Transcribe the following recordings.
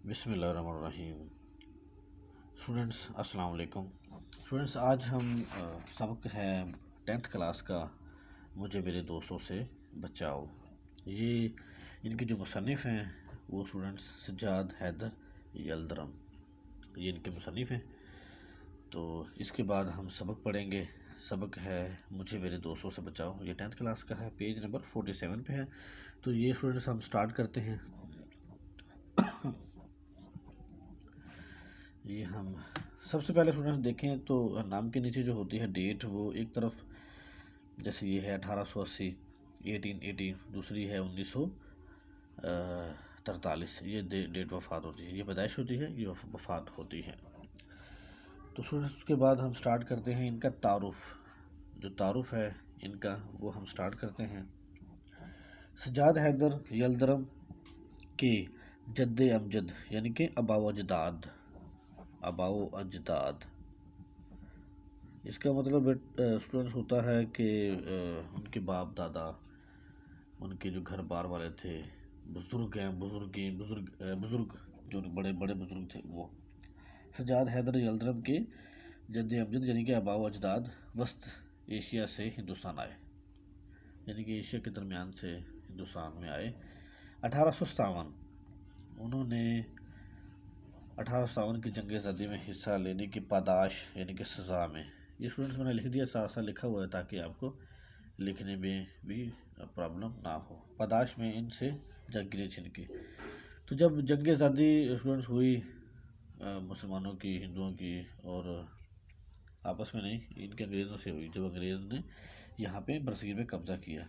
بسم اللہ الرحمن الرحیم۔ اسٹوڈنٹس السلام علیکم۔ اسٹوڈنٹس آج ہم سبق ہے 10th کلاس کا مجھے میرے دوستوں سے بچاؤ۔ یہ ان کے جو مصنف ہیں وہ اسٹوڈنٹس سجاد حیدر یلدرم، یہ ان کے مصنف ہیں۔ تو اس کے بعد ہم سبق پڑھیں گے۔ سبق ہے مجھے میرے دوستوں سے بچاؤ، یہ 10th کلاس کا ہے، پیج نمبر 47 پہ ہے۔ تو یہ اسٹوڈنٹس ہم سٹارٹ کرتے ہیں۔ یہ ہم سب سے پہلے اسٹوڈنٹس دیکھیں تو نام کے نیچے جو ہوتی ہے ڈیٹ، وہ ایک طرف جیسے یہ ہے 1880 1880، دوسری ہے 1943، یہ ڈیٹ وفات ہوتی ہے، یہ پیدائش ہوتی ہے، یہ وفات ہوتی ہے۔ تو اسٹوڈنٹس اس کے بعد ہم سٹارٹ کرتے ہیں ان کا تعارف، جو تعارف ہے ان کا وہ ہم سٹارٹ کرتے ہیں۔ سجاد حیدر یلدرم کے جد امجد یعنی کہ آباء و اجداد، اس کا مطلب اسٹوڈنٹس ہوتا ہے کہ ان کے باپ دادا، ان کے جو گھر بار والے تھے، بزرگ جو بڑے بڑے بزرگ تھے وہ۔ سجاد حیدر یلدرم کے جد امجد یعنی کہ آباء و اجداد وسط ایشیا سے ہندوستان آئے، یعنی کہ ایشیا کے درمیان سے ہندوستان میں آئے 1857۔ انہوں نے 1857 کی جنگ آزادی میں حصہ لینے کی پاداش یعنی کہ سزا میں، یہ اسٹوڈنٹس میں نے لکھ دیا، ساتھ ساتھ لکھا ہوا ہے تاکہ آپ کو لکھنے میں بھی پرابلم نہ ہو۔ پاداش میں ان سے جاگیریں چھین کی۔ تو جب جنگ آزادی اسٹوڈنٹس ہوئی مسلمانوں کی، ہندوؤں کی، اور آپس میں نہیں، ان کے انگریزوں سے ہوئی، جب انگریز نے یہاں پہ برصغیر میں قبضہ کیا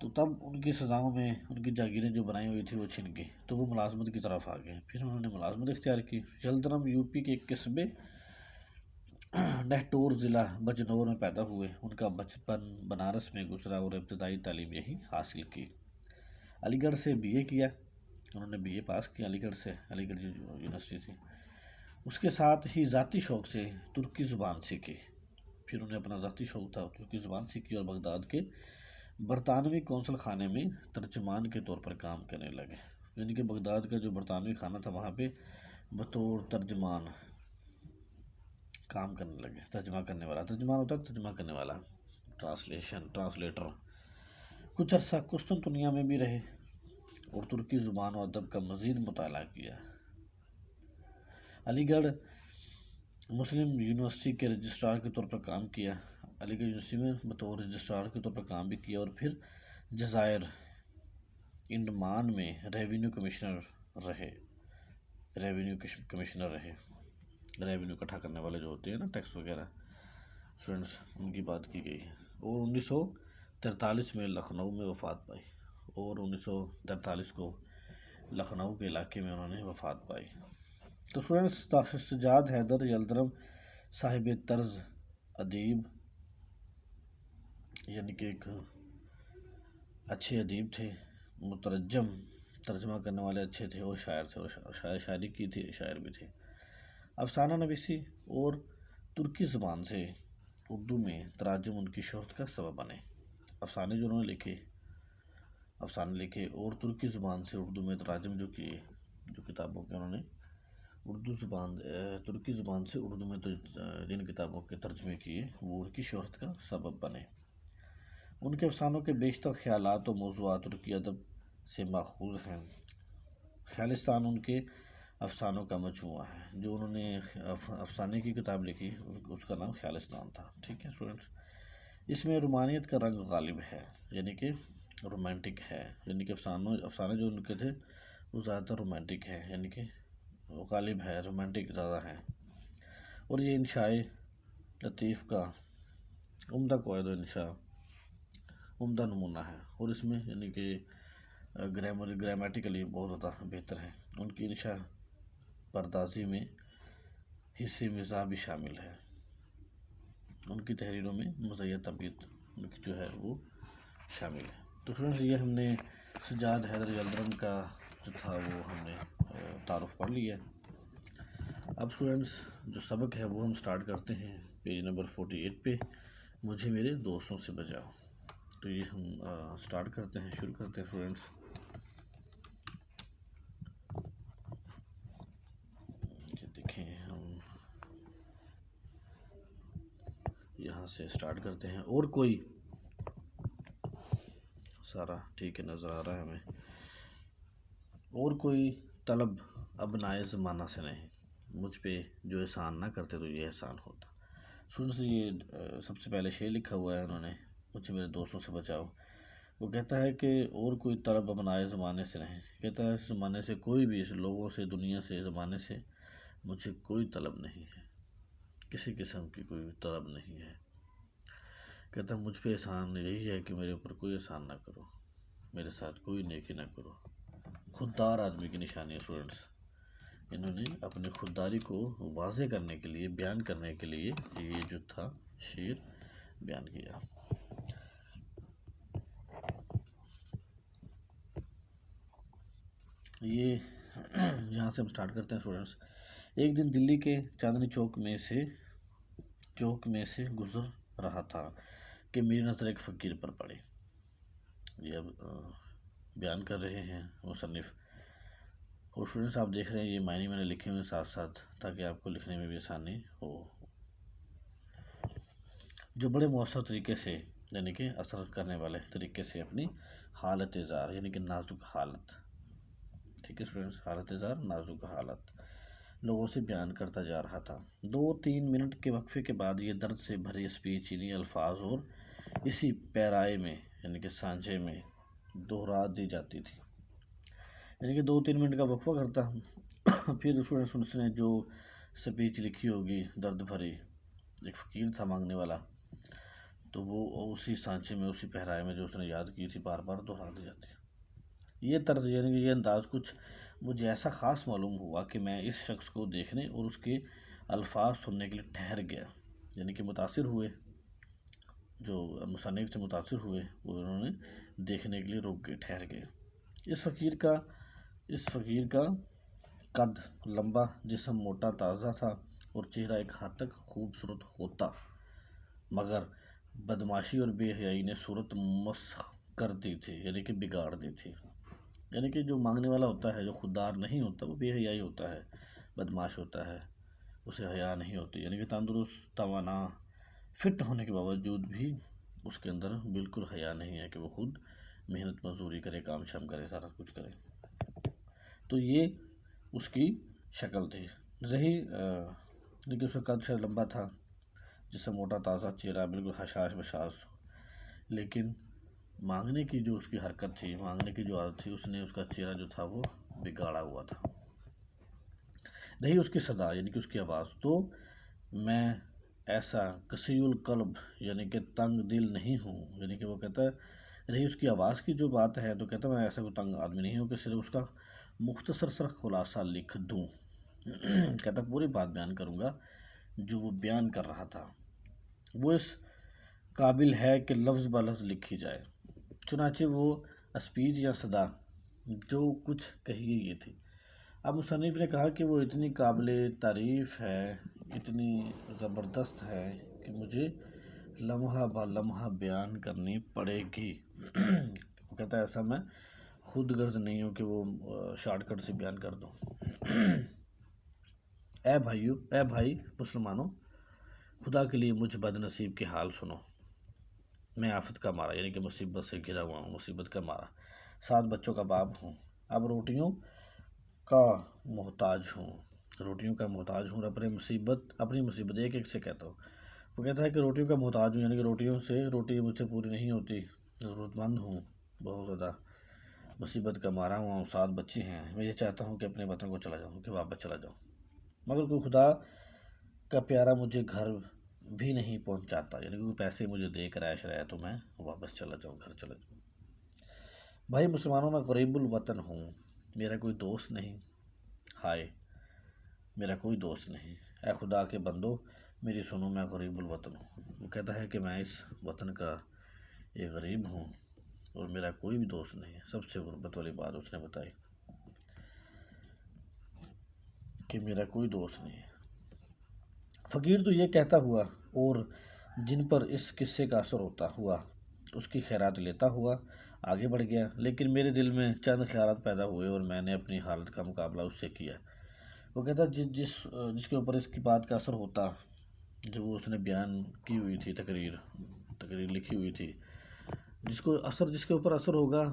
تو تب ان کی سزاؤں میں ان کی جاگیریں جو بنائی ہوئی تھی وہ چھن گئی، تو وہ ملازمت کی طرف آ گئے۔ پھر انہوں نے ملازمت اختیار کی۔ یلدرم یوپی کے قصبے نہٹور ضلع بجنور میں پیدا ہوئے۔ ان کا بچپن بنارس میں گزرا اور ابتدائی تعلیم یہیں حاصل کی۔ علی گڑھ سے BA کیا، انہوں نے BA پاس کیا علی گڑھ سے، علی گڑھ جو یونیورسٹی تھی۔ اس کے ساتھ ہی ذاتی شوق سے ترکی زبان سیکھی، پھر انہیں اپنا ذاتی شوق تھا، ترکی زبان سیکھی اور بغداد کے برطانوی قونصل خانے میں ترجمان کے طور پر کام کرنے لگے، یعنی کہ بغداد کا جو برطانوی خانہ تھا وہاں پہ بطور ترجمان کام کرنے لگے۔ ترجمہ کرنے والا، ترجمان ہوتا ہے ترجمہ کرنے والا، ٹرانسلیٹر۔ کچھ عرصہ قسطنطنیہ میں بھی رہے اور ترکی زبان و ادب کا مزید مطالعہ کیا۔ علی گڑھ مسلم یونیورسٹی کے رجسٹرار کے طور پر کام کیا، علی گڑھ یونیورسٹی میں بطور رجسٹرار کے طور پر کام بھی کیا، اور پھر جزائر انڈمان میں ریونیو کمشنر رہے، ریونیو اکٹھا کرنے والے جو ہوتے ہیں نا، ٹیکس وغیرہ، اسٹوڈنٹس ان کی بات کی گئی ہے۔ اور 1943 میں لکھنؤ میں وفات پائی، اور 1943 کو لکھنؤ کے علاقے میں انہوں نے وفات پائی۔ تو اسٹوڈنٹس سجاد حیدر یلدرم صاحب طرز ادیب، یعنی کہ ایک اچھے ادیب تھے، مترجم، ترجمہ کرنے والے اچھے تھے، اور شاعر تھے، اور شاعری کی تھی، شاعر بھی تھے۔ افسانہ نویسی اور ترکی زبان سے اردو میں تراجم ان کی شہرت کا سبب بنے۔ افسانے جو انہوں نے لکھے اور ترکی زبان سے اردو میں تراجم جو کیے، جو کتابوں کے انہوں نے ترکی زبان سے اردو میں جن کتابوں کے ترجمے کیے وہ ان کی شہرت کا سبب بنے۔ ان کے افسانوں کے بیشتر خیالات و موضوعات ترکی ادب سے ماخوذ ہیں۔ خیالستان ان کے افسانوں کا مجموعہ ہے، جو انہوں نے افسانے کی کتاب لکھی اس کا نام خیالستان تھا، ٹھیک ہے اسٹوڈنٹس۔ اس میں رومانیت کا رنگ غالب ہے، یعنی کہ رومانٹک ہے، یعنی کہ افسانے جو ان کے تھے وہ زیادہ تر رومانٹک ہے، یعنی کہ غالب ہے، رومانٹک زیادہ ہے۔ اور یہ انشاء لطیف کا عمدہ قواعد و انشاء عمدہ نمونہ ہے، اور اس میں یعنی کہ گرامیٹیکلی بہت زیادہ بہتر ہے۔ ان کی انشاء پردازی میں حصے مزاح بھی شامل ہے، ان کی تحریروں میں مزاحیہ تبییت ان کی جو ہے وہ شامل ہے۔ تو فرینڈز یہ ہم نے سجاد حیدر یلدرم کا جو تھا وہ ہم نے تعارف پڑھ لیا۔ اب اسٹوڈنٹس جو سبق ہے وہ ہم سٹارٹ کرتے ہیں پیج نمبر 48 پہ، مجھے میرے دوستوں سے بچاؤ۔ تو یہ ہم سٹارٹ کرتے ہیں، شروع کرتے ہیں اسٹوڈنٹس۔ یہاں سے سٹارٹ کرتے ہیں. اور کوئی سارا ٹھیک ہے نظر آ رہا ہے ہمیں. اور کوئی طلب ابنائے زمانہ سے نہیں، مجھ پہ جو احسان نہ کرتے تو یہ احسان ہوتا. اسٹوڈنٹس یہ سب سے پہلے شعر لکھا ہوا ہے انہوں نے، مجھے میرے دوستوں سے بچاؤ. وہ کہتا ہے کہ اور کوئی طلب ابنائے زمانے سے نہیں، کہتا ہے اس زمانے سے کوئی بھی، اس لوگوں سے، دنیا سے، زمانے سے مجھے کوئی طلب نہیں ہے، کسی قسم کی کوئی طلب نہیں ہے. کہتا ہے مجھ پہ احسان یہی ہے کہ میرے اوپر کوئی احسان نہ کرو، میرے ساتھ کوئی نیکی نہ کرو. خوددار آدمی کی نشانی ہے اسٹوڈنٹس. انہوں نے اپنی خودداری کو واضح کرنے کے لیے، بیان کرنے کے لیے یہ جو تھا شعر بیان کیا. یہ یہاں سے ہم سٹارٹ کرتے ہیں اسٹوڈنٹس. ایک دن دلی کے چاندنی چوک میں سے گزر رہا تھا کہ میری نظر ایک فقیر پر پڑی. یہ اب بیان کر رہے ہیں مصنف. اور اسٹوڈنٹس آپ دیکھ رہے ہیں یہ معنی میں نے لکھے ہوئے ساتھ ساتھ، تاکہ آپ کو لکھنے میں بھی آسانی ہو. جو بڑے مؤثر طریقے سے، یعنی کہ اثر کرنے والے طریقے سے اپنی حالت اظہار، یعنی کہ نازک حالت، ٹھیک ہے اسٹوڈنٹس، حالت اظہار نازک حالت لوگوں سے بیان کرتا جا رہا تھا. 2-3 منٹ کے وقفے کے بعد یہ درد سے بھری اسپیچ انہی الفاظ اور اسی پیرائے میں، یعنی کہ سانچے میں دہرا دی جاتی تھی. یعنی کہ 2-3 منٹ کا وقفہ کرتا. پھر اسٹوڈنٹس نے جو اسپیچ لکھی ہوگی درد بھری، ایک فقیر تھا مانگنے والا، تو وہ اسی سانچے میں، اسی پہرائے میں جو اس نے یاد کی تھی، بار بار دہرا دی جاتی. یہ طرز، یعنی کہ یہ انداز کچھ مجھے ایسا خاص معلوم ہوا کہ میں اس شخص کو دیکھنے اور اس کے الفاظ سننے کے لیے ٹھہر گیا. یعنی کہ متاثر ہوئے، جو مصنف تھے متاثر ہوئے، وہ انہوں نے دیکھنے کے لیے رک گئے، ٹھہر گئے. اس فقیر کا قد لمبا، جسم موٹا تازہ تھا اور چہرہ ایک حد تک خوبصورت ہوتا، مگر بدماشی اور بے حیائی نے صورت مسخ کر دی تھی، یعنی کہ بگاڑ دی تھی. یعنی کہ جو مانگنے والا ہوتا ہے، جو خوددار نہیں ہوتا، وہ بے حیائی ہوتا ہے، بدماش ہوتا ہے، اسے حیا نہیں ہوتی. یعنی کہ تندرست، توانا، فٹ ہونے کے باوجود بھی اس کے اندر بالکل حیا نہیں ہے کہ وہ خود محنت مزدوری کرے، کام شام کرے، سارا کچھ کرے. تو یہ اس کی شکل تھی. رہی لیکن اس کا قد شاید لمبا تھا، جسم موٹا تازہ، چہرہ بالکل حشاش بشاش. لیکن مانگنے کی جو اس کی حرکت تھی، مانگنے کی جو عادت تھی، اس نے اس کا چہرہ جو تھا وہ بگاڑا ہوا تھا. رہی اس کی صدا، یعنی کہ اس کی آواز، تو میں ایسا قسی القلب، یعنی کہ تنگ دل نہیں ہوں. یعنی کہ وہ کہتا ہے، رہی اس کی آواز کی جو بات ہے، تو کہتا ہے میں ایسا کوئی تنگ آدمی نہیں ہوں کہ صرف اس کا مختصر سا خلاصہ لکھ دوں. کہتا پوری بات بیان کروں گا جو وہ بیان کر رہا تھا. وہ اس قابل ہے کہ لفظ بلفظ لکھی جائے. چنانچہ وہ اسپیچ یا صدا جو کچھ کہیے یہ تھی. اب مصنف نے کہا کہ وہ اتنی قابل تعریف ہے، اتنی زبردست ہے کہ مجھے لمحہ با لمحہ بیان کرنی پڑے گی. وہ کہتا ہے ایسا میں خود غرض نہیں ہوں کہ وہ شارٹ کٹ سے بیان کر دوں. اے بھائی مسلمانوں، خدا کے لیے مجھ بد نصیب کے حال سنو. میں آفت کا مارا، یعنی کہ مصیبت سے گھرا ہوا ہوں، مصیبت کا مارا، 7 بچوں کا باپ ہوں، اب روٹیوں کا محتاج ہوں اور اپنی مصیبت ایک سے کہتا ہوں. وہ کہتا ہے کہ روٹیوں کا محتاج ہوں، یعنی کہ روٹی مجھ سے پوری نہیں ہوتی، ضرورت مند ہوں بہت زیادہ، مصیبت کا مارا ہوا ہوں، 7 بچے ہیں. میں یہ چاہتا ہوں کہ اپنے وطن کو چلا جاؤں، کہ واپس چلا جاؤں، مگر کوئی خدا کا پیارا مجھے گھر بھی نہیں پہنچاتا. یعنی کہ کوئی پیسے مجھے دے کر عیش رہا ہے تو میں واپس چلا جاؤں، گھر چلا جاؤں. بھائی مسلمانوں، میں غریب الوطن ہوں، میرا کوئی دوست نہیں. ہائے، میرا کوئی دوست نہیں. اے خدا کے بندو میری سنو، میں غریب الوطن ہوں. وہ کہتا ہے کہ میں اس وطن کا ایک غریب ہوں اور میرا کوئی بھی دوست نہیں ہے. سب سے غربت والی بات اس نے بتائی کہ میرا کوئی دوست نہیں ہے. فقیر تو یہ کہتا ہوا اور جن پر اس قصے کا اثر ہوتا ہوا اس کی خیرات لیتا ہوا آگے بڑھ گیا. لیکن میرے دل میں چند خیالات پیدا ہوئے اور میں نے اپنی حالت کا مقابلہ اس سے کیا. وہ کہتا جس کے اوپر اس کی بات کا اثر ہوتا، جو وہ اس نے بیان کی ہوئی تھی، تقریر لکھی ہوئی تھی، جس کے اوپر اثر ہوگا،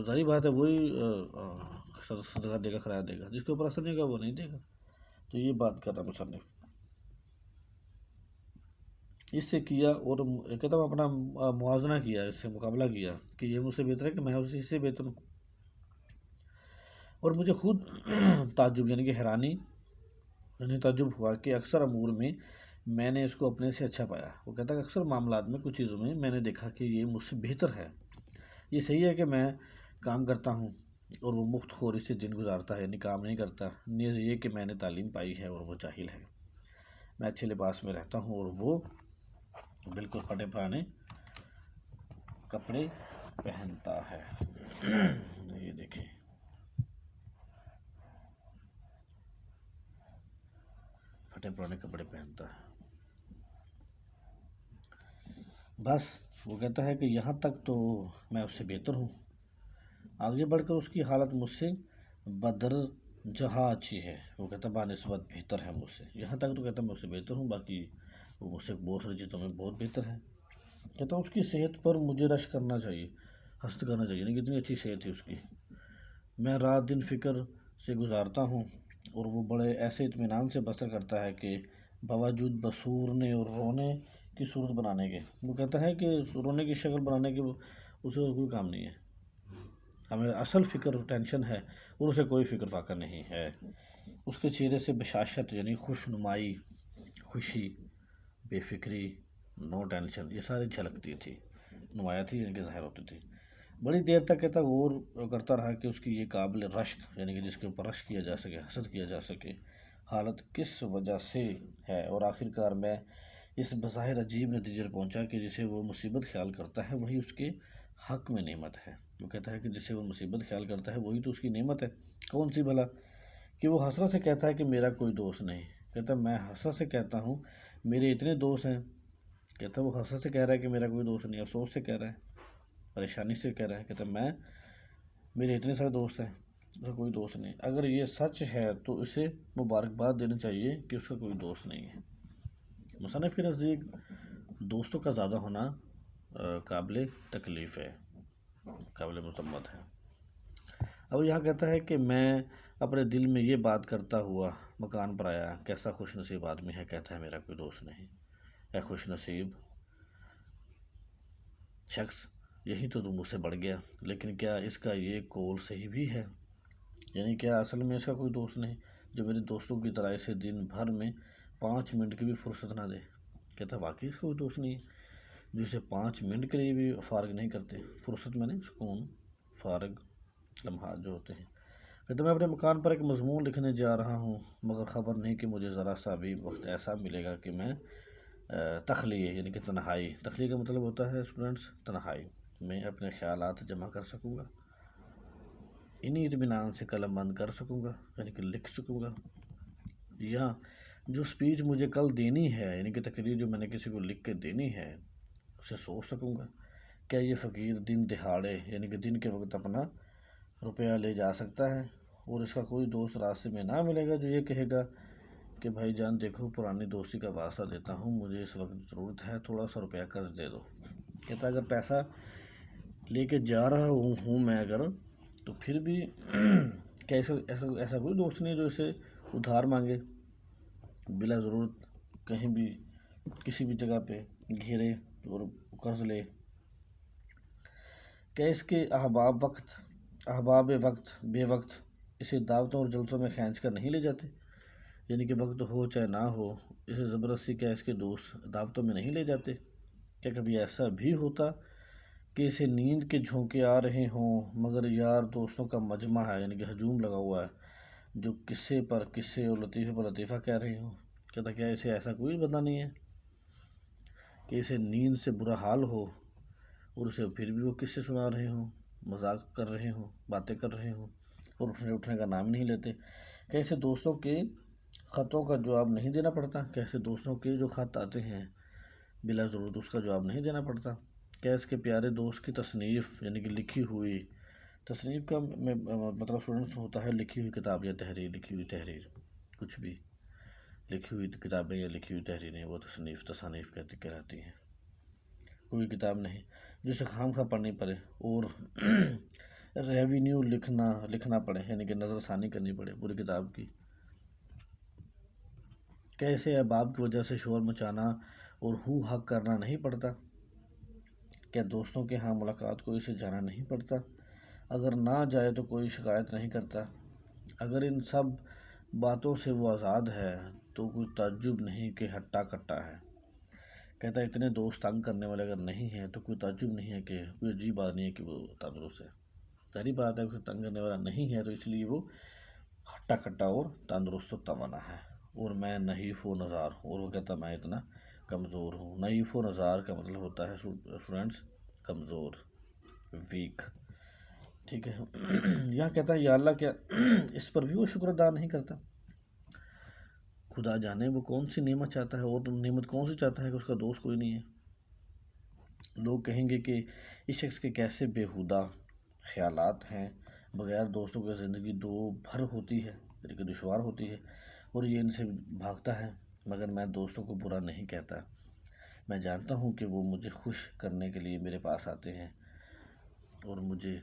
ظاہری بات ہے وہی صدقہ دے گا، خیرات دے گا، جس کے اوپر اثر نہیں ہوگا وہ نہیں دے گا۔ تو یہ بات کر رہا مصنف، اس سے کیا اور کہتا ہوں اپنا موازنہ کیا، اس سے مقابلہ کیا کہ یہ مجھ سے بہتر ہے کہ میں اسی سے بہتر ہوں، اور مجھے خود تعجب یعنی کہ حیرانی یعنی تعجب ہوا کہ اکثر امور میں نے اس کو اپنے سے اچھا پایا۔ وہ کہتا ہے کہ اکثر معاملات میں، کچھ چیزوں میں نے دیکھا کہ یہ مجھ سے بہتر ہے۔ یہ صحیح ہے کہ میں کام کرتا ہوں اور وہ مفت خوری سے دن گزارتا ہے، یعنی کام نہیں کرتا، نیز یہ کہ میں نے تعلیم پائی ہے اور وہ جاہل ہے، میں اچھے لباس میں رہتا ہوں اور وہ بالکل پھٹے پرانے کپڑے پہنتا ہے۔ یہ دیکھیں، پھٹے پرانے کپڑے پہنتا ہے۔ بس وہ کہتا ہے کہ یہاں تک تو میں اس سے بہتر ہوں، آگے بڑھ کر اس کی حالت مجھ سے بدرجہ اچھی ہے۔ وہ کہتا ہے بانسبت بہتر ہے مجھ سے، یہاں تک تو کہتا ہے میں اس سے بہتر ہوں، باقی وہ مجھ سے بہت ساری چیزوں میں بہت بہتر ہے۔ کہتا ہے اس کی صحت پر مجھے رشک کرنا چاہیے، حسد کرنا چاہیے، یعنی کتنی اچھی صحت ہے اس کی۔ میں رات دن فکر سے گزارتا ہوں اور وہ بڑے ایسے اطمینان سے بسر کرتا ہے کہ باوجود بسورنے اور رونے کی صورت بنانے کے، وہ کہتا ہے کہ رونے کی شکل بنانے کے اسے اور کوئی کام نہیں ہے، ہمیں اصل فکر ٹینشن ہے اور اسے کوئی فکر فاقہ نہیں ہے۔ اس کے چہرے سے بشاشت یعنی خوش نمائی، خوشی، بے فکری، نو ٹینشن، یہ ساری جھلکتی تھی، نمایاں تھی، یعنی کہ ظاہر ہوتی تھی۔ بڑی دیر تک کہتا غور کرتا رہا کہ اس کی یہ قابل رشک یعنی کہ جس کے اوپر رشک کیا جا سکے، حسد کیا جا سکے، حالت کس وجہ سے ہے، اور آخر کار میں اس بظاہر عجیب نتیجے پر پہنچا کہ جسے وہ مصیبت خیال کرتا ہے وہی اس کے حق میں نعمت ہے۔ وہ کہتا ہے کہ جسے وہ مصیبت خیال کرتا ہے وہی تو اس کی نعمت ہے۔ کون سی بھلا؟ کہ وہ حسرت سے کہتا ہے کہ میرا کوئی دوست نہیں۔ کہتا ہے میں حسرت سے کہتا ہوں میرے اتنے دوست ہیں۔ کہتا ہے وہ حسرت سے کہہ رہا ہے کہ میرا کوئی دوست نہیں، افسوس سے کہہ رہا ہے، پریشانی سے کہہ رہا ہے۔ کہتا ہے میرے اتنے سارے دوست ہیں، اس کا کوئی دوست نہیں۔ اگر یہ سچ ہے تو اسے مبارکباد دینی چاہیے کہ اس کا کوئی دوست نہیں ہے۔ مصنف کے نزدیک دوستوں کا زیادہ ہونا قابل تکلیف ہے، قابل مذمت ہے۔ اب یہاں کہتا ہے کہ میں اپنے دل میں یہ بات کرتا ہوا مکان پر آیا، کیسا خوش نصیب آدمی ہے، کہتا ہے میرا کوئی دوست نہیں۔ اے خوش نصیب شخص، یہی تو مجھ سے بڑھ گیا، لیکن کیا اس کا یہ قول صحیح بھی ہے؟ یعنی کیا اصل میں اس کا کوئی دوست نہیں جو میرے دوستوں کی طرح اسے دن بھر میں 5 منٹ کی بھی فرصت نہ دے؟ کہتا ہے واقعی اس کا کوئی دوست نہیں ہے جو اسے 5 منٹ کے لیے بھی فارغ نہیں کرتے، فرصت میں نہیں، سکون، فارغ لمحات جو ہوتے ہیں۔ کہتا میں اپنے مکان پر ایک مضمون لکھنے جا رہا ہوں، مگر خبر نہیں کہ مجھے ذرا سا بھی وقت ایسا ملے گا کہ میں تخلیہ یعنی کہ تنہائی، تخلیہ کا مطلب ہوتا ہے اسٹوڈنٹس تنہائی میں اپنے خیالات جمع کر سکوں گا، انہی اطمینان سے قلم بند کر سکوں گا، یعنی کہ لکھ سکوں گا، یا جو سپیچ مجھے کل دینی ہے، یعنی کہ تقریر جو میں نے کسی کو لکھ کے دینی ہے، اسے سوچ سکوں گا۔ کیا یہ فقیر دن دہاڑے یعنی کہ دن کے وقت اپنا روپیہ لے جا سکتا ہے اور اس کا کوئی دوست راستے میں نہ ملے گا جو یہ کہے گا کہ بھائی جان دیکھو پرانی دوستی کا واسطہ دیتا ہوں، مجھے اس وقت ضرورت ہے، تھوڑا سا روپیہ قرض دے دو۔ کہتا اگر پیسہ لے کے جا رہا ہوں میں اگر، تو پھر بھی کیا ایسا کوئی دوست نہیں جو اسے ادھار مانگے بلا ضرورت، کہیں بھی کسی بھی جگہ پہ گھیرے اور قرض لے؟ کیا اس کے احباب وقت بے وقت اسے دعوتوں اور جلسوں میں کھینچ کر نہیں لے جاتے؟ یعنی کہ وقت ہو چاہے نہ ہو، اسے زبردستی کیا اس کے دوست دعوتوں میں نہیں لے جاتے؟ کیا کبھی ایسا بھی ہوتا کہ اسے نیند کے جھونکے آ رہے ہوں مگر یار دوستوں کا مجمع ہے، یعنی کہ ہجوم لگا ہوا ہے، جو قصے پر قصے اور لطیفے پر لطیفہ کہہ رہے ہوں؟ کہتا کیا اسے ایسا کوئی بندہ نہیں ہے کہ اسے نیند سے برا حال ہو اور اسے پھر بھی وہ قصے سنا رہے ہوں، مذاق کر رہے ہوں، باتیں کر رہے ہوں اور اٹھنے کا نام نہیں لیتے؟ کیا اسے دوستوں کے خطوں کا جواب نہیں دینا پڑتا؟ کیا اسے دوستوں کے جو خط آتے ہیں بلا ضرورت اس کا جواب نہیں دینا پڑتا؟ کیا اس کے پیارے دوست کی تصنیف یعنی کہ لکھی ہوئی، تصنیف کا مطلب اسٹوڈنٹس ہوتا ہے لکھی ہوئی کتاب یا تحریر، لکھی ہوئی تحریر کچھ بھی، لکھی ہوئی کتابیں یا لکھی ہوئی تحریریں وہ تصانیف کہلاتی ہیں. کوئی کتاب نہیں جو اسے خام خواہ پڑھنی پڑے اور ریونیو لکھنا پڑے، یعنی کہ نظر ثانی کرنی پڑے پوری کتاب کی. کیسے احباب کی وجہ سے شور مچانا اور ہو حق کرنا نہیں پڑتا؟ کیا دوستوں کے ہاں ملاقات کو اسے جانا نہیں پڑتا؟ اگر نہ جائے تو کوئی شکایت نہیں کرتا؟ اگر ان سب باتوں سے وہ آزاد ہے تو کوئی تعجب نہیں کہ ہٹا کٹا ہے. کہتا ہے اتنے دوست تنگ کرنے والے اگر نہیں ہیں تو کوئی تعجب نہیں ہے، کہ کوئی عجیب بات نہیں ہے کہ وہ تندرست ہے. ظاہری بات ہے اسے تنگ کرنے والا نہیں ہے تو اس لیے وہ ہٹا کٹا اور تندرست و توانا ہے. اور میں نحیف و نزار ہوں، اور وہ کہتا ہے میں اتنا کمزور ہوں. نحیف و نزار کا مطلب ہوتا ہے اسٹوڈنٹس کمزور، ویک. ٹھیک ہے. یہاں کہتا ہے یا اللہ کیا اس پر بھی وہ شکر ادا نہیں کرتا؟ خدا جانے وہ کون سی نعمت چاہتا ہے، اور نعمت کون سی چاہتا ہے کہ اس کا دوست کوئی نہیں ہے. لوگ کہیں گے کہ اس شخص کے کیسے بیہودہ خیالات ہیں، بغیر دوستوں کی زندگی دو بھر ہوتی ہے، یعنی کہ دشوار ہوتی ہے، اور یہ ان سے بھاگتا ہے. مگر میں دوستوں کو برا نہیں کہتا. میں جانتا ہوں کہ وہ مجھے خوش کرنے کے لیے میرے پاس آتے ہیں اور مجھے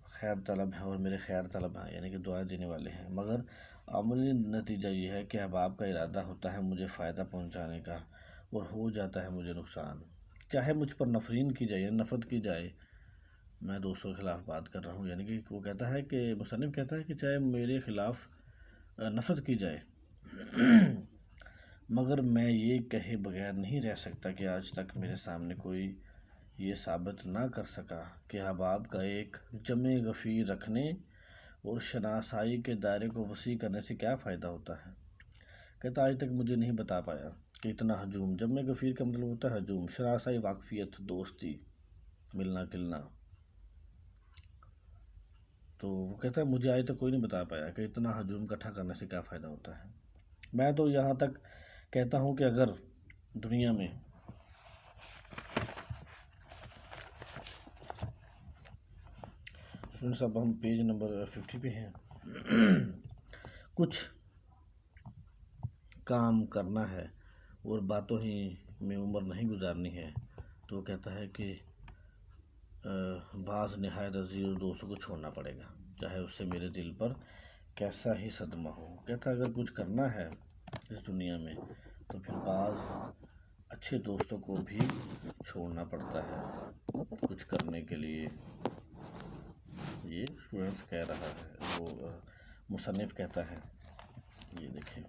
خیر طلب ہیں، اور میرے خیر طلب ہیں، یعنی کہ دعائیں دینے والے ہیں. مگر عملی نتیجہ یہ ہے کہ احباب کا ارادہ ہوتا ہے مجھے فائدہ پہنچانے کا، اور ہو جاتا ہے مجھے نقصان. چاہے مجھ پر نفرین کی جائے، نفرت کی جائے. میں دوستوں کے خلاف بات کر رہا ہوں، یعنی کہ وہ کہتا ہے کہ مصنف کہتا ہے کہ چاہے میرے خلاف نفرت کی جائے، مگر میں یہ کہے بغیر نہیں رہ سکتا کہ آج تک میرے سامنے کوئی یہ ثابت نہ کر سکا کہ احباب کا ایک جمع غفیر رکھنے اور شناسائی کے دائرے کو وسیع کرنے سے کیا فائدہ ہوتا ہے. کہتا آج تک مجھے نہیں بتا پایا کہ اتنا ہجوم، جمع غفیر کا مطلب ہوتا ہے ہجوم، شناسائی واقفیت، دوستی، ملنا جلنا. تو وہ کہتا ہے مجھے آج تک کوئی نہیں بتا پایا کہ اتنا ہجوم اکٹھا کرنے سے کیا فائدہ ہوتا ہے. میں تو یہاں تک کہتا ہوں کہ اگر دنیا میں صاحب ہم پیج نمبر 50 پہ ہیں، کچھ کام کرنا ہے اور باتوں ہی میں عمر نہیں گزارنی ہے، تو وہ کہتا ہے کہ بعض نہایت عزیز دوستوں کو چھوڑنا پڑے گا، چاہے اس سے میرے دل پر کیسا ہی صدمہ ہو. کہتا ہے اگر کچھ کرنا ہے اس دنیا میں تو پھر بعض اچھے دوستوں کو بھی چھوڑنا پڑتا ہے کچھ کرنے کے لیے. یہ اسٹوڈنٹس کہہ رہا ہے، وہ مصنف کہتا ہے. یہ دیکھیں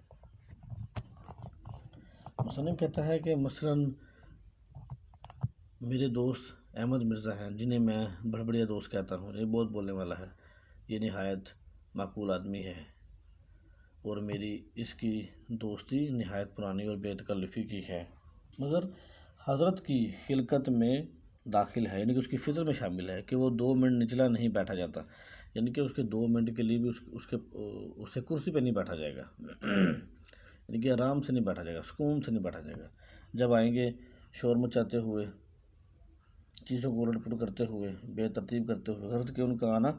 مصنف کہتا ہے کہ مثلاً میرے دوست احمد مرزا ہیں، جنہیں میں بڑھڑیا دوست کہتا ہوں. یہ بہت بولنے والا ہے، یہ نہایت معقول آدمی ہے، اور میری اس کی دوستی نہایت پرانی اور بے تکلفی کی ہے، مگر حضرت کی خلقت میں داخل ہے، یعنی کہ اس کی فطر میں شامل ہے کہ وہ 2 منٹ نچلا نہیں بیٹھا جاتا، یعنی کہ اس کے 2 منٹ کے لیے بھی اسے کرسی پہ نہیں بیٹھا جائے گا، یعنی کہ آرام سے نہیں بیٹھا جائے گا، سکون سے نہیں بیٹھا جائے گا. جب آئیں گے شور مچاتے ہوئے، چیزوں کو الٹ پلٹ کرتے ہوئے، بے ترتیب کرتے ہوئے، غرض کہ ان کا آنا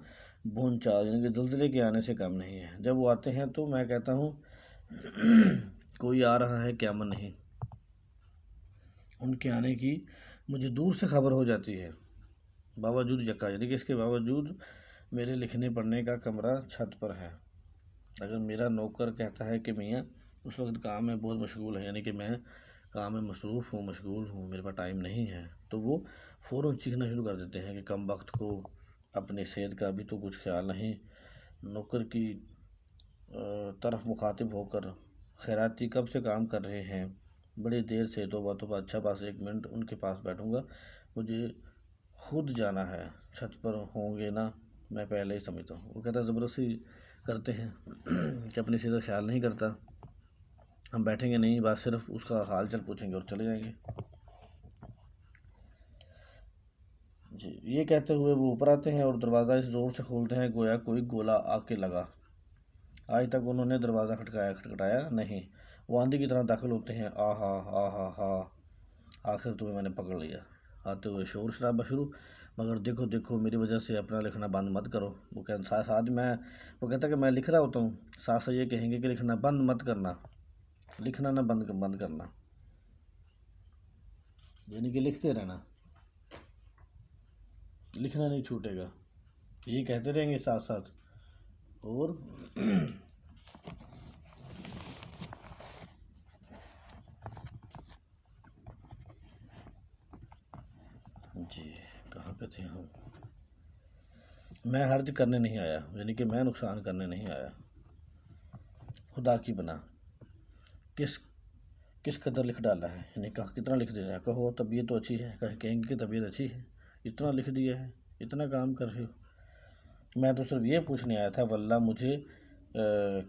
بھون چال، یعنی کہ زلزلے کے آنے سے کم نہیں ہے. جب وہ آتے ہیں تو میں کہتا ہوں کوئی آ رہا ہے، کیا من نہیں. ان کے آنے کی مجھے دور سے خبر ہو جاتی ہے، باوجود یکا، یعنی کہ اس کے باوجود میرے لکھنے پڑھنے کا کمرہ چھت پر ہے. اگر میرا نوکر کہتا ہے کہ میاں اس وقت کام میں بہت مشغول ہے، یعنی کہ میں کام میں مصروف ہوں، مشغول ہوں، میرے پاس ٹائم نہیں ہے، تو وہ فوراً چیخنا شروع کر دیتے ہیں کہ کم وقت کو اپنی صحت کا بھی تو کچھ خیال نہیں. نوکر کی طرف مخاطب ہو کر خیراتی کب سے کام کر رہے ہیں، بڑی دیر سے. توبہ اچھا بس 1 منٹ ان کے پاس بیٹھوں گا، مجھے خود جانا ہے، چھت پر ہوں گے نا، میں پہلے ہی سمجھتا ہوں. وہ کہتا ہے زبردستی کرتے ہیں کہ اپنی صحت کا خیال نہیں کرتا، ہم بیٹھیں گے نہیں، بس صرف اس کا حال چل پوچھیں گے اور چلے جائیں گے. جی یہ کہتے ہوئے وہ اوپر آتے ہیں اور دروازہ اس زور سے کھولتے ہیں گویا کوئی گولا آ کے لگا. آج تک انہوں نے دروازہ کھٹکھٹایا نہیں. وہ آندھی کی طرح داخل ہوتے ہیں. آہا آہا ہا، آخر تمہیں میں نے پکڑ لیا. آتے ہوئے شور شرابہ شروع، مگر دیکھو دیکھو میری وجہ سے اپنا لکھنا بند مت کرو. وہ کہتا ہے کہ میں لکھ رہا ہوتا ہوں، ساتھ سے یہ کہیں گے کہ لکھنا بند مت کرنا. لکھنا نہ بند کرنا، یعنی کہ لکھتے رہنا، لکھنا نہیں چھوٹے گا، یہ کہتے رہیں گے ساتھ ساتھ۔ اور جی کہاں پہ تھے ہم؟ میں حرج کرنے نہیں آیا، یعنی کہ میں نقصان کرنے نہیں آیا، خدا کی بنا کس قدر لکھ ڈالا ہے، یعنی کتنا لکھ دیا ہے، کہو طبیعت تو اچھی ہے، کہیں گے کہ طبیعت اچھی ہے، اتنا لکھ دیا ہے، اتنا کام کر رہے ہو۔ میں تو صرف یہ پوچھنے آیا تھا واللہ مجھے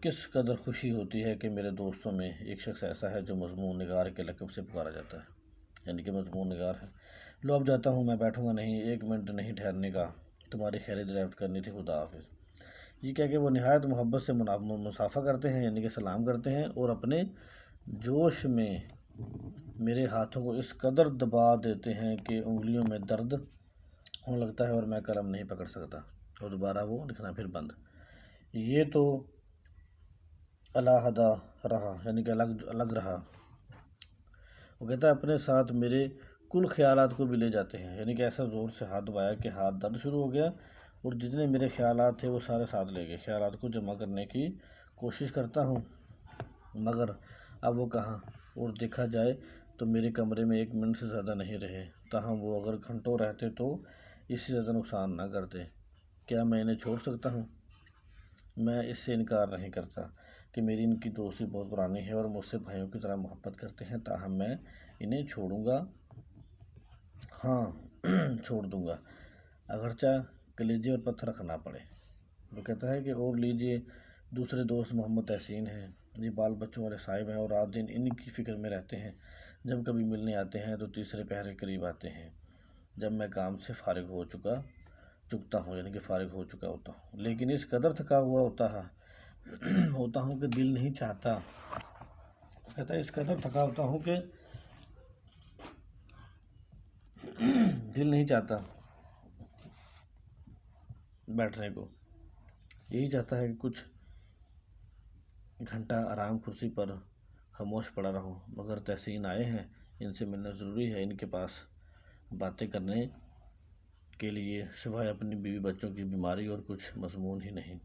کس قدر خوشی ہوتی ہے کہ میرے دوستوں میں ایک شخص ایسا ہے جو مضمون نگار کے لقب سے پکارا جاتا ہے، یعنی کہ مضمون نگار ہے۔ لو اب جاتا ہوں، میں بیٹھوں گا نہیں، 1 منٹ نہیں ٹھہرنے کا، تمہاری خیر دریافت کرنی تھی، خدا حافظ۔ یہ کہہ کے وہ نہایت محبت سے مصافحہ کرتے ہیں، یعنی کہ سلام کرتے ہیں، اور اپنے جوش میں میرے ہاتھوں کو اس قدر دبا دیتے ہیں کہ انگلیوں میں درد ہونے لگتا ہے اور میں قلم نہیں پکڑ سکتا، اور دوبارہ وہ لکھنا پھر بند۔ یہ تو علیحدہ رہا، یعنی کہ الگ رہا۔ وہ کہتا ہے اپنے ساتھ میرے کل خیالات کو بھی لے جاتے ہیں، یعنی کہ ایسا زور سے ہاتھ دبایا کہ ہاتھ درد شروع ہو گیا، اور جتنے میرے خیالات تھے وہ سارے ساتھ لے گئے۔ خیالات کو جمع کرنے کی کوشش کرتا ہوں مگر اب وہ کہاں، اور دیکھا جائے تو میرے کمرے میں 1 منٹ سے زیادہ نہیں رہے، تاہم وہ اگر گھنٹوں رہتے تو اس سے زیادہ نقصان نہ کرتے۔ کیا میں انہیں چھوڑ سکتا ہوں؟ میں اس سے انکار نہیں کرتا کہ میری ان کی دوستی بہت پرانی ہے اور مجھ سے بھائیوں کی طرح محبت کرتے ہیں، تاہم میں انہیں چھوڑوں گا، ہاں چھوڑ دوں گا، اگرچہ کلیجے اور پتھر رکھنا پڑے۔ وہ کہتا ہے کہ اور لیجئے دوسرے دوست محمد تحسین ہیں، یہ بال بچوں والے صاحب ہیں اور رات دن ان کی فکر میں رہتے ہیں، جب کبھی ملنے آتے ہیں تو تیسرے پہر کے قریب آتے ہیں، جب میں کام سے فارغ ہو چکتا ہوں، یعنی کہ فارغ ہو چکا ہوتا ہوں، لیکن اس قدر تھکا ہوا ہوتا ہوں کہ دل نہیں چاہتا، کہتا ہے اس قدر تھکا ہوتا ہوں کہ دل نہیں چاہتا بیٹھنے کو، یہی چاہتا ہے کہ کچھ گھنٹہ آرام کرسی پر خاموش پڑا رہوں، مگر تحسین آئے ہیں، ان سے ملنا ضروری ہے، ان کے پاس باتیں کرنے کے لیے سوائے اپنی بیوی بچوں کی بیماری اور کچھ مضمون ہی نہیں،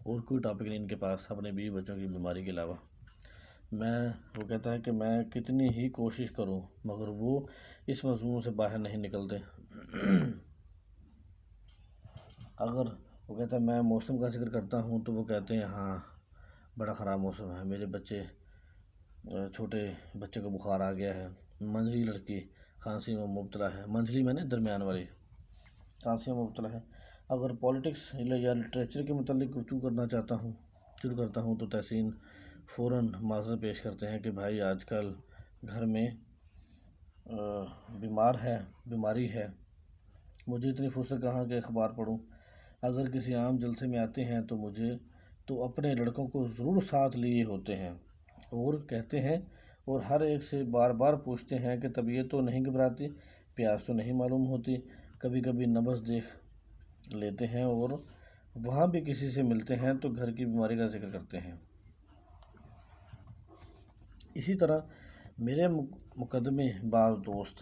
اور کوئی ٹاپک نہیں ان کے پاس اپنے بیوی بچوں کی بیماری کے علاوہ۔ وہ کہتا ہے کہ میں کتنی ہی کوشش کروں مگر وہ اس مضمون سے باہر نہیں نکلتے۔ اگر وہ کہتا ہے میں موسم کا ذکر کرتا ہوں تو وہ کہتے ہیں ہاں بڑا خراب موسم ہے، میرے چھوٹے بچے کو بخار آ گیا ہے، منجلی لڑکی کھانسی میں مبتلا ہے، منجلی میں نے درمیان والی کھانسی میں مبتلا ہے۔ اگر پولیٹکس یا لٹریچر کے متعلق گفتگو شروع کرتا ہوں تو تحسین فوراً معذرت پیش کرتے ہیں کہ بھائی آج کل گھر میں بیماری ہے، مجھے اتنی فرصت کہاں کہ اخبار پڑھوں، اگر کسی عام جلسے میں آتے ہیں تو مجھے تو اپنے لڑکوں کو ضرور ساتھ لیے ہوتے ہیں، اور کہتے ہیں اور ہر ایک سے بار بار پوچھتے ہیں کہ طبیعت تو نہیں گھبراتی، پیاس تو نہیں معلوم ہوتی، کبھی کبھی نبض دیکھ لیتے ہیں، اور وہاں بھی کسی سے ملتے ہیں تو گھر کی بیماری کا ذکر کرتے ہیں۔ اسی طرح میرے مقدمے بعض دوست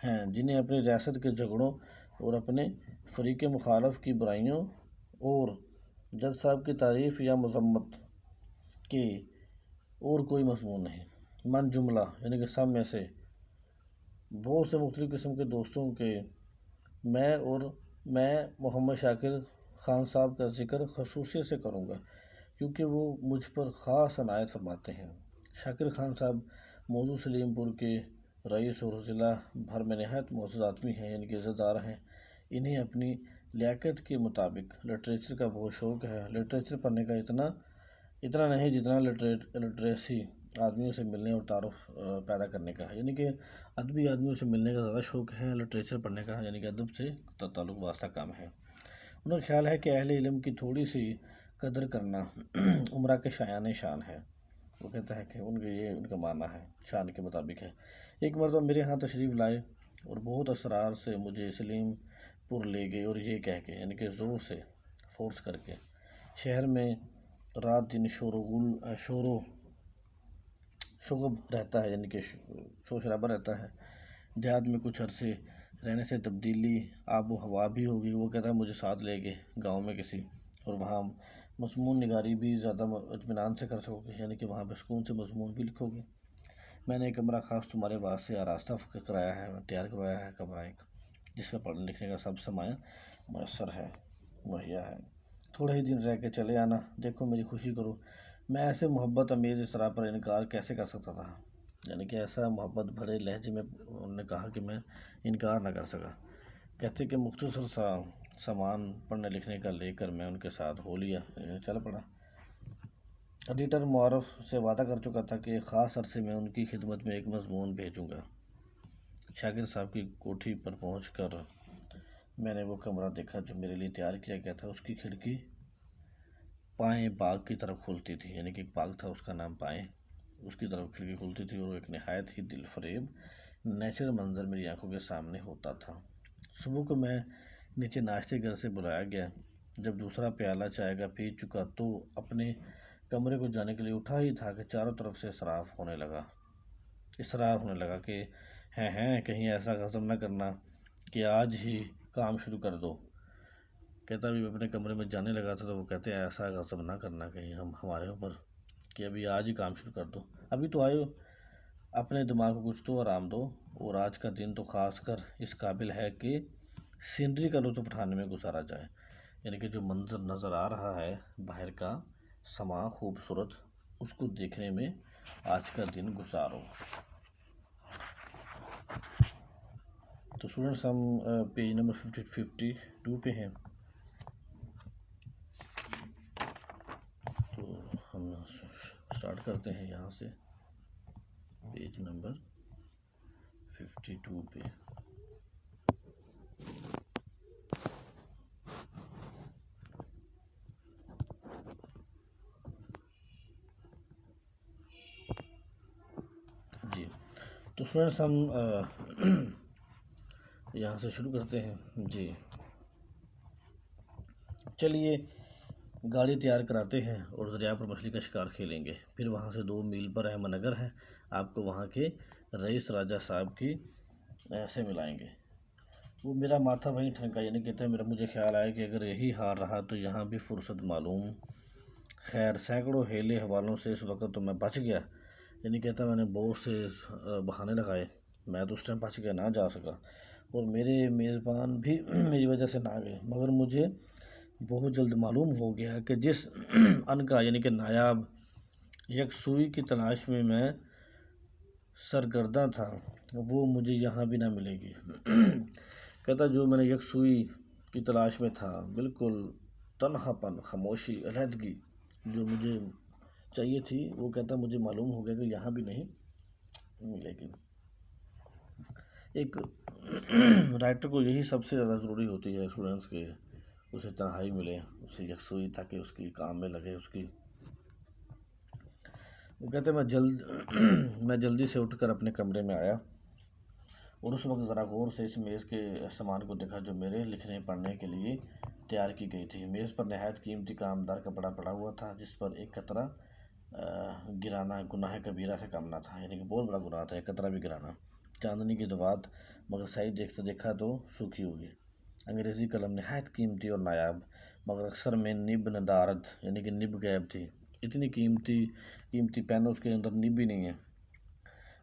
ہیں جنہیں اپنی ریاست کے جھگڑوں اور اپنے فریق مخالف کی برائیوں اور جج صاحب کی تعریف یا مذمت کے اور کوئی مضمون نہیں۔ من جملہ یعنی کہ سب میں سے بہت سے مختلف قسم کے دوستوں کے میں محمد شاکر خان صاحب کا ذکر خصوصیت سے کروں گا کیونکہ وہ مجھ پر خاص عنایت فرماتے ہیں۔ شاکر خان صاحب موضوع سلیم پور کے رئیس اور ضلع بھر میں نہایت معزز آدمی ہیں، یعنی کہ عزت دار ہیں، انہیں اپنی لیاقت کے مطابق لٹریچر کا بہت شوق ہے، لٹریچر پڑھنے کا اتنا نہیں جتنا لٹریسی آدمیوں سے ملنے اور تعارف پیدا کرنے کا ہے، یعنی کہ ادبی آدمیوں سے ملنے کا زیادہ شوق ہے، لٹریچر پڑھنے کا یعنی کہ ادب سے تعلق واسطہ کام ہے۔ انہیں خیال ہے کہ اہل علم کی تھوڑی سی قدر کرنا عمرہ کے شایان شان ہے۔ وہ کہتا ہے کہ ان کا ماننا ہے شان کے مطابق ہے۔ ایک مرتبہ میرے ہاں تشریف لائے اور بہت اسرار سے مجھے سلیم پور لے گئے اور یہ کہہ کے یعنی کہ زور سے فورس کر کے شہر میں رات دن شور و شغب رہتا ہے، یعنی کہ شور شرابہ رہتا ہے۔ دیہات میں کچھ عرصے رہنے سے تبدیلی آب و ہوا بھی ہوگی۔ وہ کہتا ہے مجھے ساتھ لے کے گاؤں میں کسی، اور وہاں مضمون نگاری بھی زیادہ اطمینان سے کر سکو گے، یعنی کہ وہاں پہ سکون سے مضمون بھی لکھو گے۔ میں نے ایک کمرہ خاص تمہارے واسطے آراستہ کرایا ہے، تیار کروایا ہے، کمرہ ایک جس میں پڑھنے لکھنے کا سب سامان میسر ہے، مہیا ہے۔ تھوڑے ہی دن رہ کے چلے آنا، دیکھو میری خوشی کرو۔ میں ایسے محبت امیز اصرار پر انکار کیسے کر سکتا تھا، یعنی کہ ایسا محبت بھرے لہجے میں انہوں نے کہا کہ میں انکار نہ کر سکا۔ کہتے کہ مختصر سا سامان پڑھنے لکھنے کا لے کر میں ان کے ساتھ ہو لیا، چل پڑا۔ ایڈیٹر معرف سے وعدہ کر چکا تھا کہ ایک خاص عرصے میں ان کی خدمت میں ایک مضمون بھیجوں گا۔ شاگرد صاحب کی کوٹھی پر پہنچ کر میں نے وہ کمرہ دیکھا جو میرے لیے تیار کیا گیا تھا۔ اس کی کھڑکی پائیں باغ کی طرف کھلتی تھی، یعنی کہ ایک باغ تھا اس کا نام پائیں، اس کی طرف کھڑکی کھلتی تھی، اور ایک نہایت ہی دل فریب نیچرل منظر میری آنکھوں کے سامنے ہوتا تھا۔ صبح کو میں نیچے ناشتے گھر سے بلایا گیا۔ جب دوسرا پیالہ چائے کا پی چکا تو اپنے کمرے کو جانے کے لیے اٹھا ہی تھا کہ چاروں طرف سے اصرار ہونے لگا کہ ہیں کہیں ایسا غضب نہ کرنا کہ آج ہی کام شروع کر دو۔ کہتا ابھی اپنے کمرے میں جانے لگا تھا تو وہ کہتے ہیں ایسا غضب نہ کرنا کہیں ہمارے اوپر کہ ابھی آج ہی کام شروع کر دو، ابھی تو آئے ہو، اپنے دماغ کو کچھ تو آرام دو، اور آج کا دن تو خاص کر اس قابل ہے کہ سینری کا لطف اٹھانے میں گزارا جائے، یعنی کہ جو منظر نظر آ رہا ہے باہر کا سما خوبصورت، اس کو دیکھنے میں آج کا دن گزارو۔ تو اسٹوڈنٹس ہم پیج نمبر 52 پہ ہیں، تو ہم سٹارٹ کرتے ہیں یہاں سے پیج نمبر 52 پہ۔ جی تو اسٹوڈنٹس ہم یہاں سے شروع کرتے ہیں۔ جی چلیے گاڑی تیار کراتے ہیں اور دریا پر مچھلی کا شکار کھیلیں گے، پھر وہاں سے 2 میل پر احمد نگر ہے، آپ کو وہاں کے رئیس راجہ صاحب کی سے ملائیں گے۔ وہ میرا ماتھا وہیں ٹھنکا، یعنی کہتا ہے مجھے خیال آیا کہ اگر یہی حال رہا تو یہاں بھی فرصت معلوم، خیر سینکڑوں ہیلے حوالوں سے اس وقت تو میں بچ گیا، یعنی کہتا میں نے بہت سے بہانے لگائے، میں تو اس ٹائم بچ گیا، نہ جا سکا، اور میرے میزبان بھی میری وجہ سے نہ گئے، مگر مجھے بہت جلد معلوم ہو گیا کہ جس ان کا یعنی کہ نایاب یکسوئی کی تلاش میں سرگرداں تھا وہ مجھے یہاں بھی نہ ملے گی۔ کہتا جو میں نے یکسوئی کی تلاش میں تھا، بالکل تنہا پن، خاموشی، علیحدگی جو مجھے چاہیے تھی، وہ کہتا مجھے معلوم ہو گیا کہ یہاں بھی نہیں ملے گی۔ ایک رائٹر کو یہی سب سے زیادہ ضروری ہوتی ہے اسٹوڈنٹس کے، اسے تنہائی ملے، اسے یکسوئی، تاکہ اس کی کام میں لگے اس کی۔ وہ کہتے میں جلدی سے اٹھ کر اپنے کمرے میں آیا اور اس وقت ذرا غور سے اس میز کے سامان کو دیکھا جو میرے لکھنے پڑھنے کے لیے تیار کی گئی تھی۔ میز پر نہایت قیمتی کامدار کپڑا پڑا ہوا تھا جس پر ایک قطرہ گرانا گناہ کبیرہ سے کم نہ تھا، یعنی کہ بہت بڑا گناہ تھا ایک قطرہ بھی گرانا۔ چاندنی کی دوات مگر صحیح دیکھا تو سوکھی ہوگی۔ انگریزی قلم نہایت قیمتی اور نایاب، مگر اکثر میں نب ندارد، یعنی کہ نب غائب تھی، اتنی قیمتی پین اس کے اندر نب ہی نہیں ہے۔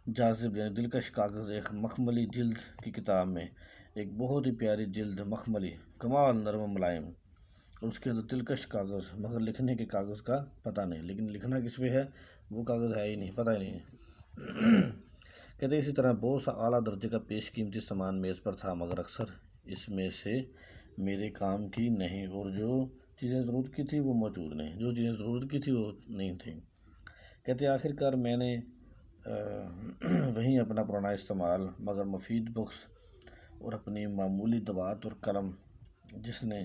جاذب یعنی دلکش کاغذ، ایک مخملی جلد کی کتاب میں، ایک بہت ہی پیاری جلد مخملی، کمال نرم و ملائم، اور اس کے اندر دلکش کاغذ، مگر لکھنے کے کاغذ کا پتہ نہیں، لیکن لکھنا کس پہ ہے وہ کاغذ ہے ہی نہیں، پتہ ہی نہیں ہے۔ کہتے اسی طرح بہت سا اعلیٰ درجے کا پیش قیمتی سامان میز پر تھا، مگر اکثر اس میں سے میرے کام کی نہیں، اور جو چیزیں ضرورت کی تھی وہ موجود نہیں، جو چیزیں ضرورت کی تھی وہ نہیں تھیں۔ کہتے آخر کار میں نے وہیں اپنا پرانا استعمال مگر مفید بکس اور اپنی معمولی دوات اور قلم، جس نے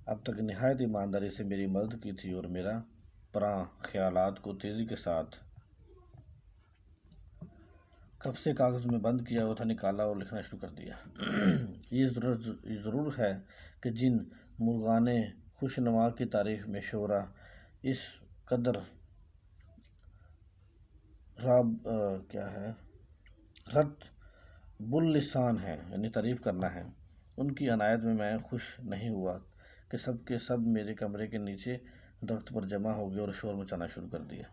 اب تک نہایت ایمانداری سے میری مدد کی تھی اور میرا پراں خیالات کو تیزی کے ساتھ قفسے کاغذ میں بند کیا ہوا تھا، نکالا اور لکھنا شروع کر دیا۔ یہ ضرور ہے کہ جن مرغان خوشنما کی تعریف میں شعرا اس قدر راب کیا ہے رت باللسان ہے، یعنی تعریف کرنا ہے۔ ان کی عنایت میں خوش نہیں ہوا کہ سب کے سب میرے کمرے کے نیچے درخت پر جمع ہو گئے اور شور مچانا شروع کر دیا۔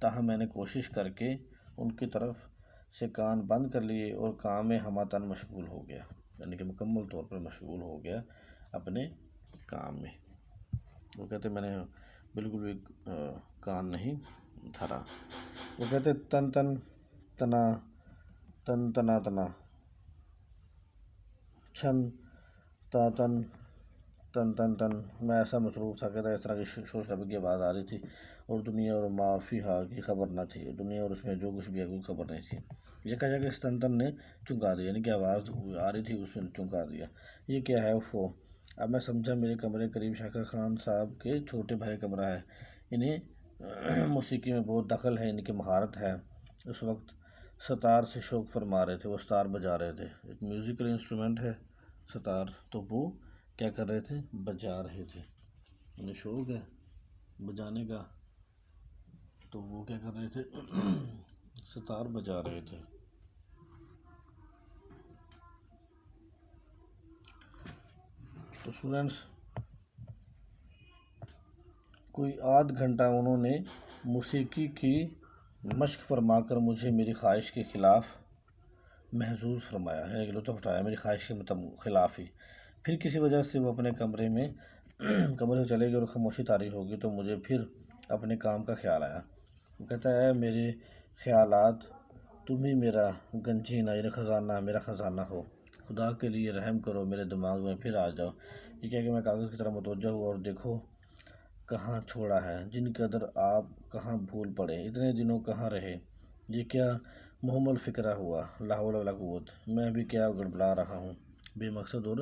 تاہم میں نے کوشش کر کے ان کی طرف سے کان بند کر لیے اور کام میں ہمہ تن مشغول ہو گیا، یعنی کہ مکمل طور پر مشغول ہو گیا اپنے کام میں۔ وہ کہتے میں نے بالکل بھی کان نہیں دھرا۔ وہ کہتے تن تن تنا تن تنا تنا چھن تا تن تن تن تن، میں ایسا مصروف تھا کہ اس طرح کی شور شرابے کی آواز آ رہی تھی اور دنیا اور ما فیہا کی خبر نہ تھی، دنیا اور اس میں جو کچھ بھی ہے کوئی خبر نہیں تھی۔ یہ کہا جائے کہ اس تن تن نے چونکا دیا، یعنی کہ آواز آ رہی تھی اس میں چونکا دیا۔ یہ کیا ہے وہ؟ اب میں سمجھا میرے کمرے قریب شاکر خان صاحب کے چھوٹے بھائی کمرہ ہے، انہیں موسیقی میں بہت دخل ہے، ان کی مہارت ہے۔ اس وقت ستار سے شوق فرما رہے تھے، وہ ستار بجا رہے تھے، ایک میوزیکل انسٹرومنٹ ہے ستار، تو وہ کیا کر رہے تھے؟ بجا رہے تھے۔ انہیں شوق ہے بجانے کا، تو وہ کیا کر رہے تھے؟ ستار بجا رہے تھے۔ تو اسٹوڈنٹس، کوئی آدھ گھنٹہ انہوں نے موسیقی کی مشق فرما کر مجھے میری خواہش کے خلاف محظوظ فرمایا، یعنی کہ لطف اٹھایا میری خواہش کے خلاف ہی۔ پھر کسی وجہ سے وہ اپنے کمرے سے چلے گئے اور خاموشی طاری ہو گئی، تو مجھے پھر اپنے کام کا خیال آیا۔ وہ کہتا ہے میرے خیالات، تم ہی میرا گنجینہ، یعنی خزانہ، میرا خزانہ ہو، خدا کے لیے رحم کرو، میرے دماغ میں پھر آ جاؤ۔ یہ کہہ کہ میں کاغذ کی طرف متوجہ ہوا اور دیکھو کہاں چھوڑا ہے، جن قدر آپ کہاں بھول پڑے، اتنے دنوں کہاں رہے، یہ کیا محمل فکرہ ہوا، لا حول ولا قوت، میں بھی کیا گڑبڑا رہا ہوں، بے مقصد اور